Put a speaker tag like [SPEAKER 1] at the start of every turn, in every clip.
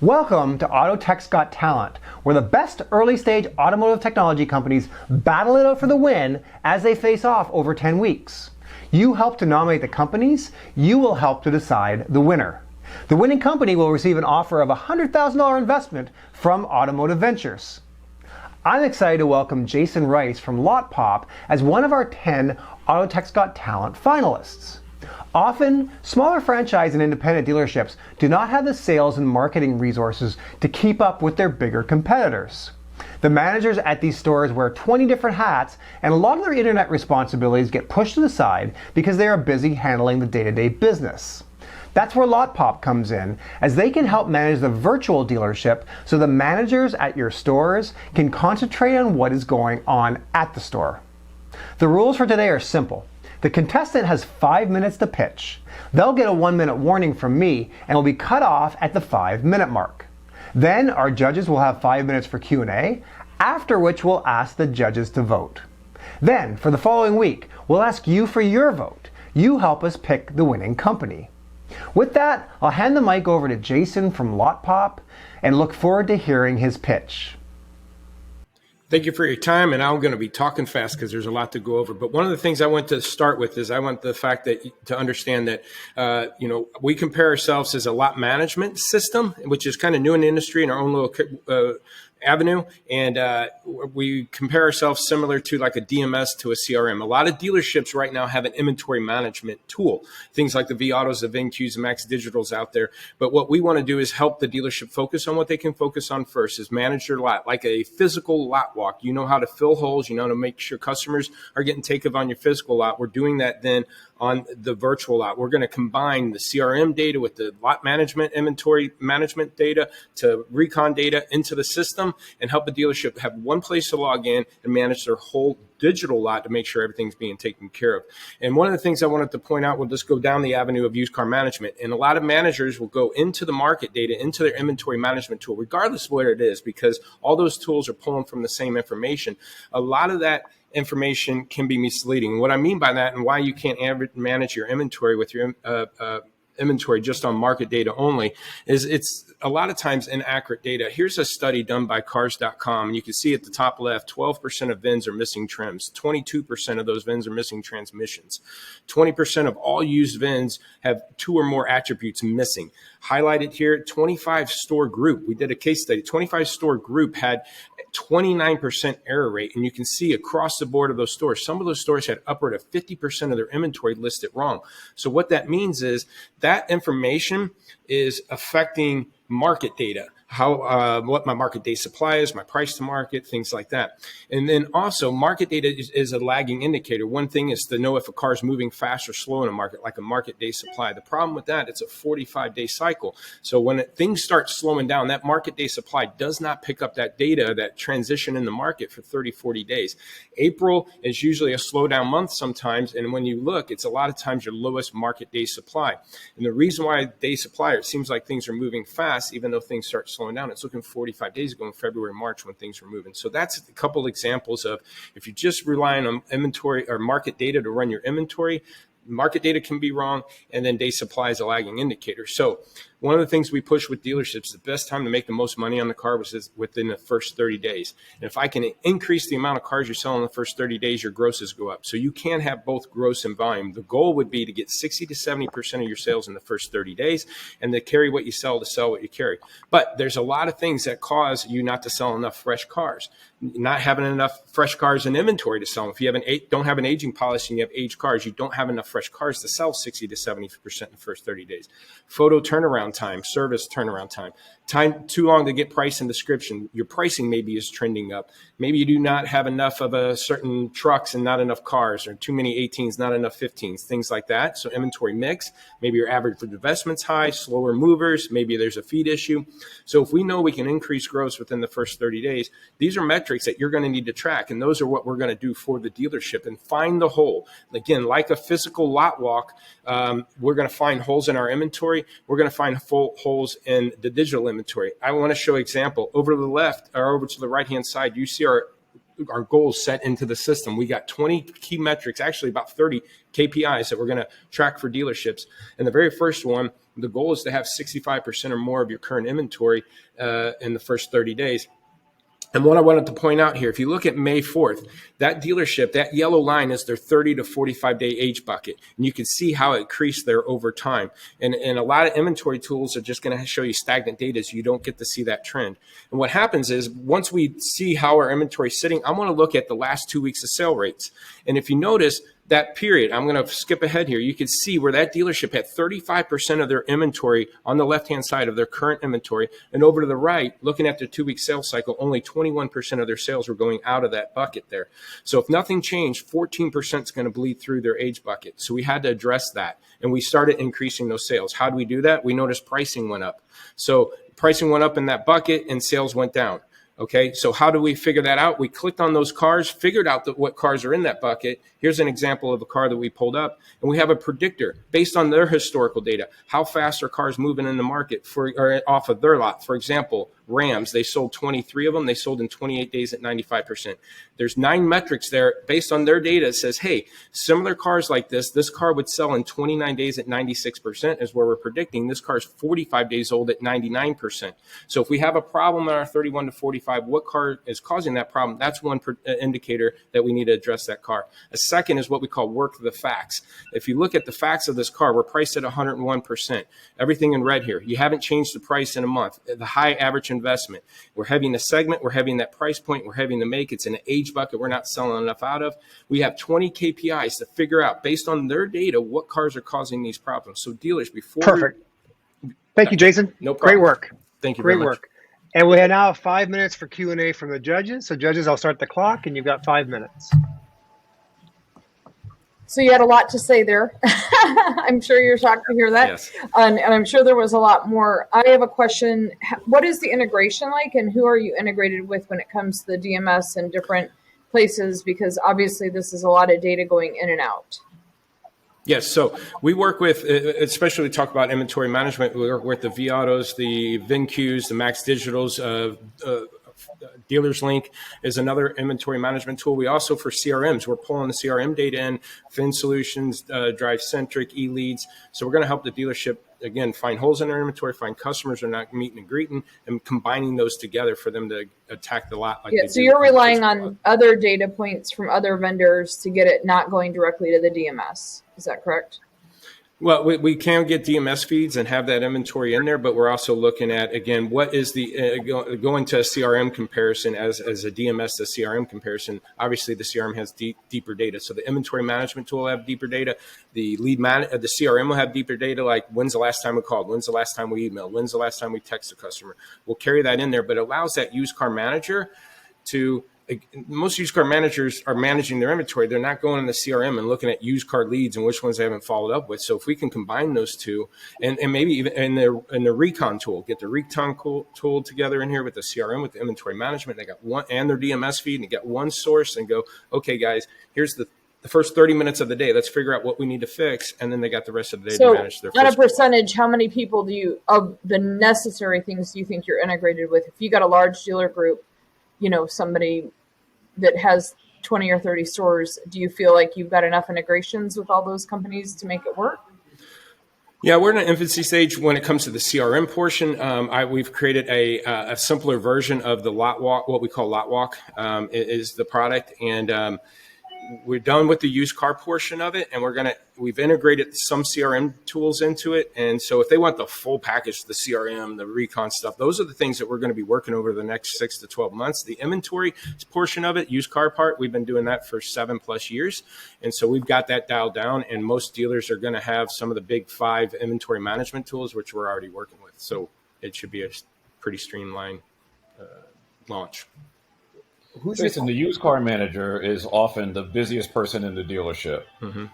[SPEAKER 1] Welcome to AUTOTECH'S Got Talent, where the best early-stage automotive technology companies battle it out for the win as they face off over 10 weeks. You help to nominate the companies, you will help to decide the winner. The winning company will receive an offer of a $100,000 investment from Automotive Ventures. I'm excited to welcome Jasen Rice from Lotpop as one of our 10 AUTOTECH'S Got Talent finalists. Often, smaller franchise and independent dealerships do not have the sales and marketing resources to keep up with their bigger competitors. The managers at these stores wear 20 different hats, and a lot of their internet responsibilities get pushed to the side because they are busy handling the day-to-day business. That's where Lotpop comes in, as they can help manage the virtual dealership so the managers at your stores can concentrate on what is going on at the store. The rules for today are simple. The contestant has 5 minutes to pitch. They'll get a 1-minute warning from me and will be cut off at the 5-minute mark. Then our judges will have 5 minutes for Q&A, after which we'll ask the judges to vote. Then, for the following week, we'll ask you for your vote. You help us pick the winning company. With that, I'll hand the mic over to Jasen from Lotpop and look forward to hearing his pitch.
[SPEAKER 2] Thank you for your time, and I'm going to be talking fast because there's a lot to go over. But one of the things I want to start with is I want the fact that to understand that we compare ourselves as a lot management system, which is kind of new in the industry in our own little avenue, and we compare ourselves similar to like a DMS to a CRM. A lot of dealerships right now have an inventory management tool, things like the vAutos, the VinQs, the Max Digitals out there. But what we want to do is help the dealership focus on what they can focus on first, is manage their lot, like a physical lot walk. You know how to fill holes, you know how to make sure customers are getting taken on your physical lot. We're doing that then on the virtual lot. We're going to combine the CRM data with the lot management, inventory management data to recon data into the system and help the dealership have one place to log in and manage their whole digital lot to make sure everything's being taken care of. And one of the things I wanted to point out, we'll just go down the avenue of used car management. And a lot of managers will go into the market data, into their inventory management tool, regardless of where it is, because all those tools are pulling from the same information. A lot of that information can be misleading. What I mean by that, and why you can't manage your inventory with your inventory just on market data only, is it's a lot of times inaccurate data. Here's a study done by cars.com, and you can see at the top left, 12% of VINs are missing trims. 22% of those VINs are missing transmissions. 20% of all used VINs have 2 or more attributes missing. Highlighted here, 25 store group. We did a case study. 25 store group had 29% error rate, and you can see across the board of those stores, some of those stores had upward of 50% of their inventory listed wrong. So what that means is that information is affecting market data, how what my market day supply is, my price to market, things like that. And then also market data is a lagging indicator. One thing is to know if a car is moving fast or slow in a market, like a market day supply. The problem with that, it's a 45-day cycle. So when things start slowing down, that market day supply does not pick up that data, that transition in the market for 30, 40 days. April is usually a slowdown month sometimes. And when you look, it's a lot of times your lowest market day supply. And the reason why day supply, it seems like things are moving fast, even though things start slowing down. It's looking 45 days ago in February, March when things were moving. So that's a couple examples of if you're just relying on inventory or market data to run your inventory, market data can be wrong, and then day supply is a lagging indicator. So one of the things we push with dealerships, the best time to make the most money on the car was within the first 30 days. And if I can increase the amount of cars you're selling in the first 30 days, your grosses go up. So you can have both gross and volume. The goal would be to get 60 to 70% of your sales in the first 30 days and to carry what you sell to sell what you carry. But there's a lot of things that cause you not to sell enough fresh cars, not having enough fresh cars in inventory to sell. If you don't have an aging policy and you have aged cars, you don't have enough fresh cars to sell 60 to 70% in the first 30 days. Photo turnaround time, service turnaround time too long to get price and description. Your pricing maybe is trending up. Maybe you do not have enough of a certain trucks and not enough cars, or too many 18s, not enough 15s, things like that. So inventory mix, maybe your average for investment's high, slower movers, maybe there's a feed issue. So if we know we can increase gross within the first 30 days, these are metrics that you're going to need to track. And those are what we're going to do for the dealership and find the hole. Again, like a physical lot walk, we're going to find holes in our inventory. We're going to find holes in the digital inventory. I want to show an example. Over to the left or over to the right-hand side, you see our our goals set into the system. We got 20 key metrics, actually about 30 KPIs that we're going to track for dealerships. And the very first one, the goal is to have 65% or more of your current inventory in the first 30 days. And what I wanted to point out here, if you look at May 4th, that dealership, that yellow line is their 30 to 45 day age bucket. And you can see how it increased there over time. And a lot of inventory tools are just going to show you stagnant data, so you don't get to see that trend. And what happens is once we see how our inventory is sitting, I want to look at the last 2 weeks of sale rates. And if you notice, that period, I'm going to skip ahead here. You can see where that dealership had 35% of their inventory on the left-hand side of their current inventory. And over to the right, looking at their 2-week sales cycle, only 21% of their sales were going out of that bucket there. So if nothing changed, 14% is going to bleed through their age bucket. So we had to address that. And we started increasing those sales. How do we do that? We noticed pricing went up. So pricing went up in that bucket and sales went down. Okay, so how do we figure that out? We clicked on those cars, figured out what cars are in that bucket. Here's an example of a car that we pulled up, and we have a predictor based on their historical data. How fast are cars moving in the market or off of their lot? For example, Rams, they sold 23 of them. They sold in 28 days at 95%. There's 9 metrics there based on their data. It says, hey, similar cars like this car would sell in 29 days at 96% is where we're predicting. This car is 45 days old at 99%. So if we have a problem in our 31 to 45, what car is causing that problem? That's one indicator that we need to address that car. A second is what we call work the facts. If you look at the facts of this car, we're priced at 101%. Everything in red here. You haven't changed the price in a month. The high average investment. We're having the segment. We're having that price point. We're having the make. It's an age bucket we're not selling enough out of. We have 20 KPIs to figure out based on their data what cars are causing these problems. So dealers, before
[SPEAKER 1] perfect. Thank you, Jason.
[SPEAKER 2] No problem.
[SPEAKER 1] Great work.
[SPEAKER 2] Thank you.
[SPEAKER 1] Great
[SPEAKER 2] very much.
[SPEAKER 1] work. And we have now 5 minutes for Q&A from the judges. So judges, I'll start the clock, and you've got 5 minutes.
[SPEAKER 3] So you had a lot to say there. I'm sure you're shocked to hear that.
[SPEAKER 2] Yes.
[SPEAKER 3] And I'm sure there was a lot more. I have a question. What is the integration like, and who are you integrated with when it comes to the DMS and different places? Because obviously this is a lot of data going in and out.
[SPEAKER 2] Yes, so we work with, especially we talk about inventory management, we work with the vAutos, the VinQs, the Max Digitals, Dealers Link is another inventory management tool. We also, for CRMs, we're pulling the CRM data in, Fin Solutions, Drive Centric, eLeads. So we're going to help the dealership, again, find holes in their inventory, find customers they're not meeting and greeting, and combining those together for them to attack the lot. Like
[SPEAKER 3] so you're relying on other data points from other vendors to get it not going directly to the DMS. Is that correct?
[SPEAKER 2] Well, we can get DMS feeds and have that inventory in there, but we're also looking at, again, what is the going to a CRM comparison as a DMS to CRM comparison. Obviously, the CRM has deeper data. So the inventory management tool will have deeper data. The the CRM will have deeper data, like when's the last time we called? When's the last time we emailed? When's the last time we text a customer? We'll carry that in there, but it allows that used car manager to, most used car managers are managing their inventory. They're not going in the CRM and looking at used car leads and which ones they haven't followed up with. So if we can combine those two, and maybe even in the recon tool, get the recon tool together in here with the CRM, with the inventory management, they got one, and their DMS feed, and they got one source, and go, okay, guys, here's the first 30 minutes of the day. Let's figure out what we need to fix, and then they got the rest of the day to manage their.
[SPEAKER 3] On a percentage, how many people of the necessary things do you think you're integrated with? If you got a large dealer group, somebody that has 20 or 30 stores, do you feel like you've got enough integrations with all those companies to make it work?
[SPEAKER 2] Yeah, we're in an infancy stage when it comes to the CRM portion. We've created a simpler version of the Lot Walk, what we call Lot Walk, is the product, and we're done with the used car portion of it, and we've integrated some CRM tools into it. And so if they want the full package, the CRM, the recon stuff, those are the things that we're going to be working over the next 6 to 12 months. The inventory portion of it, used car part, we've been doing that for 7+ years. And so we've got that dialed down, and most dealers are going to have some of the big 5 inventory management tools, which we're already working with. So it should be a pretty streamlined launch.
[SPEAKER 4] Jason, the used car manager is often the busiest person in the dealership.
[SPEAKER 2] Mm-hmm.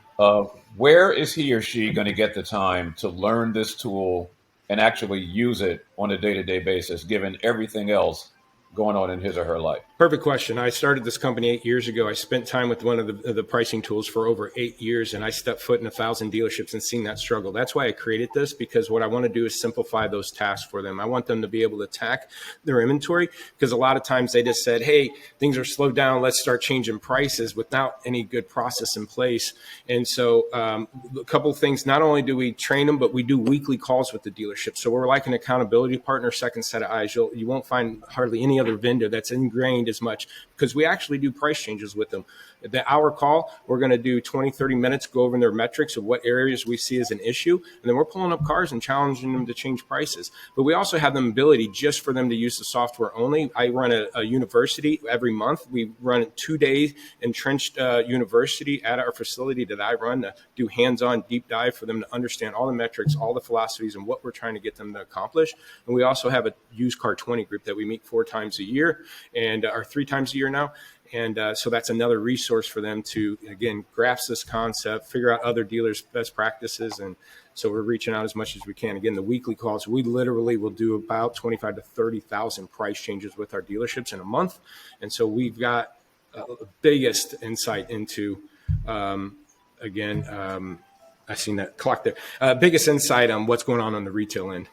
[SPEAKER 4] Where is he or she going to get the time to learn this tool and actually use it on a day-to-day basis, given everything else going on in his or her life?
[SPEAKER 2] Perfect question. I started this company 8 years ago. I spent time with one of the pricing tools for over 8 years, and I stepped foot in 1,000 dealerships and seen that struggle. That's why I created this, because what I want to do is simplify those tasks for them. I want them to be able to attack their inventory, because a lot of times they just said, hey, things are slowed down, let's start changing prices, without any good process in place. And so a couple of things, not only do we train them, but we do weekly calls with the dealership. So we're like an accountability partner, second set of eyes. You won't find hardly any other vendor that's ingrained as much, because we actually do price changes with them. The hour call, we're going to do 20, 30 minutes, go over their metrics of what areas we see as an issue. And then we're pulling up cars and challenging them to change prices. But we also have the ability just for them to use the software only. I run a university every month. We run a 2-day entrenched university at our facility that I run to do hands-on deep dive for them to understand all the metrics, all the philosophies, and what we're trying to get them to accomplish. And we also have a used car 20 group that we meet 4 times a year, and or 3 times a year now. And so that's another resource for them to, again, grasp this concept, figure out other dealers' best practices. And so we're reaching out as much as we can. Again, the weekly calls, we literally will do about 25 to 30,000 price changes with our dealerships in a month. And so we've got the biggest insight into, I seen that clock there, biggest insight on what's going on the retail end.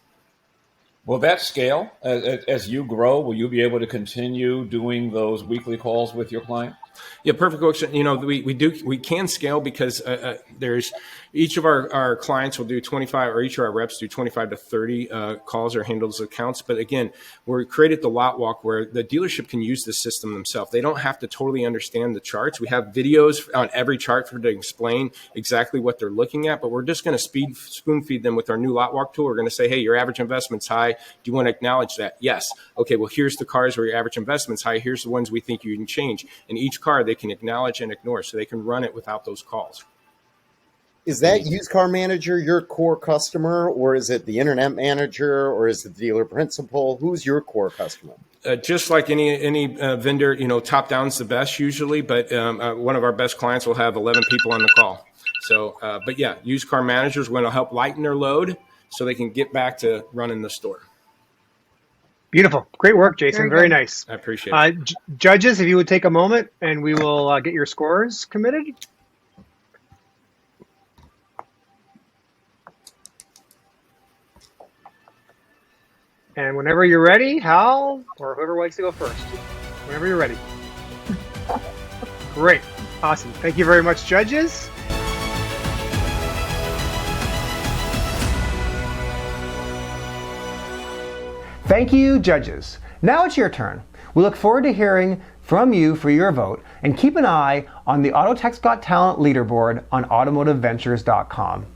[SPEAKER 4] Will that scale as you grow? Will you be able to continue doing those weekly calls with your client?
[SPEAKER 2] Yeah, perfect question. We can scale because there's each of our clients will do 25, or each of our reps do 25 to 30 calls or handle those accounts. But again, we created the lot walk where the dealership can use the system themselves. They don't have to totally understand the charts. We have videos on every chart for to explain exactly what they're looking at, but we're just going to spoon feed them with our new lot walk tool. We're going to say, hey, your average investment's high. Do you want to acknowledge that? Yes. Okay, well, here's the cars where your average investment's high. Here's the ones we think you can change. And each car they can acknowledge and ignore, so they can run it without those calls.
[SPEAKER 5] Is that used car manager your core customer, or is it the internet manager, or is it the dealer principal? Who's your core customer?
[SPEAKER 2] Just like any vendor, top down's the best usually, but one of our best clients will have 11 people on the call. So, but yeah, used car managers going to help lighten their load so they can get back to running the store.
[SPEAKER 1] Beautiful. Great work, Jason. Very nice.
[SPEAKER 2] I appreciate it.
[SPEAKER 1] Judges, if you would take a moment and we will get your scores committed. And whenever you're ready, Hal, or whoever likes to go first, whenever you're ready. Great. Awesome. Thank you very much, judges. Thank you, judges. Now it's your turn. We look forward to hearing from you for your vote, and keep an eye on the AutoTech's Got Talent leaderboard on automotiveventures.com.